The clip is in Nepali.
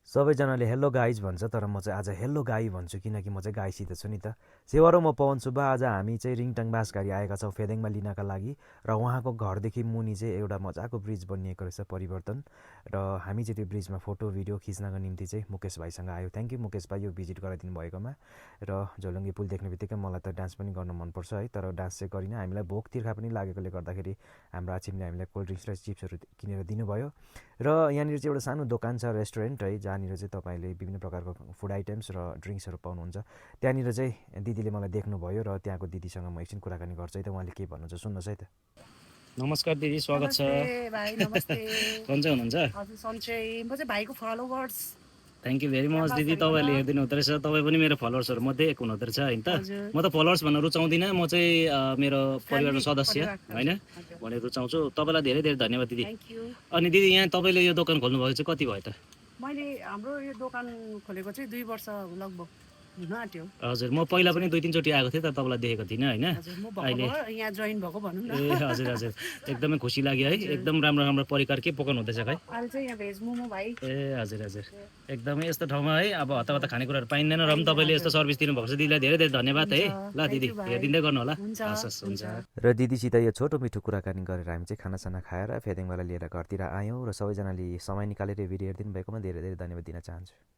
सबैजनाले हेलो गाइज भन्छ तर म चाहिँ आज हेलो गाई भन्छु किनकि म चाहिँ गाईसित छु नि त। सेवारो म पवन सुब्बा। आज हामी चाहिँ रिङटाङ बाँसघारी आएका छौँ फेदेङमा लिनका लागि र उहाँको घरदेखि मुनि चाहिँ एउटा मजाको ब्रिज बनिएको रहेछ परिवर्तन र हामी चाहिँ त्यो ब्रिजमा फोटो भिडियो खिच्नको निम्ति चाहिँ मुकेश भाइसँग आयो। थ्याङ्क यू मुकेश भाइ यो भिजिट गराइदिनु भएकोमा। र झोलुङ्गे पुल देख्ने बित्तिकै मलाई त डान्स पनि गर्न मनपर्छ है, तर डान्स चाहिँ गरिनँ। हामीलाई भोक तिर्खा पनि लागेकोले गर्दाखेरि हाम्रो आछिमले हामीलाई कोल्ड ड्रिङ्क्स र चिप्सहरू किनेर दिनुभयो र यहाँनिर चाहिँ एउटा सानो दोकान छ, रेस्टुरेन्ट है, जहाँनिर चाहिँ तपाईँले विभिन्न प्रकारको फुड आइटेम्स र ड्रिङ्क्सहरू पाउनुहुन्छ। त्यहाँनिर चाहिँ दिदीले मलाई देख्नुभयो र त्यहाँको दिदीसँग म एकछिन कुराकानी गर्छु है त, उहाँले के भन्नुहुन्छ सुन्नुहोस् है त। नमस्कार दिदी, स्वागत छ। नमस्ते भाइ, नमस्ते। सन्चै हुनुहुन्छ? हजुर सन्चै। म चाहिँ भाइको followers. Thank you very much दिदी, तपाईँले हेरिदिनु हुँदो रहेछ। तपाईँ पनि मेरो फलोवर्सहरू मध्ये एक हुनुहुँदो रहेछ होइन त। म त फलोवर्स भन्न रुचाउँदिनँ, म चाहिँ मेरो परिवारको सदस्य होइन भनेर रुचाउँछु। तपाईँलाई धेरै धेरै धन्यवाद दिदी। अनि दिदी यहाँ तपाईँले यो दोकान खोल्नुभएको चाहिँ कति भयो त? मैले हाम्रो यो दोकान खोलेको चाहिँ 2 वर्ष लगभग हुन आँट्यो। हजुर, म पहिला पनि 2-3 चोटि आएको थिएँ तर तपाईँलाई देखेको थिइनँ होइन। अहिले यहाँ जोइन भएको भनौँ न। ए हजुर हजुर, एकदमै खुसी लाग्यो है। एकदम राम्रो राम्रो परिकार के पकाउनु हुँदैछ है? अहिले चाहिँ यहाँ भेज मोमो भाइ। ए हजुर हजुर, एकदमै यस्तो ठाउँमा है अब हताहता खानेकुराहरू पाइँदैन र पनि तपाईँले यस्तो सर्भिस दिनुभएको छ। दिदीलाई धेरै धेरै धन्यवाद है। ल दिदी हेरिदिँदै गर्नु होला। हस् हुन्छ। र दिदीसित यो छोटो मिठो कुराकानी गरेर हामी चाहिँ खानासाना खाएर फेदेङबाट लिएर घरतिर आयौँ र सबैजनाले समय निकालेर भिडियो हेरिदिनु भएकोमा धेरै धेरै धन्यवाद दिन चाहन्छु।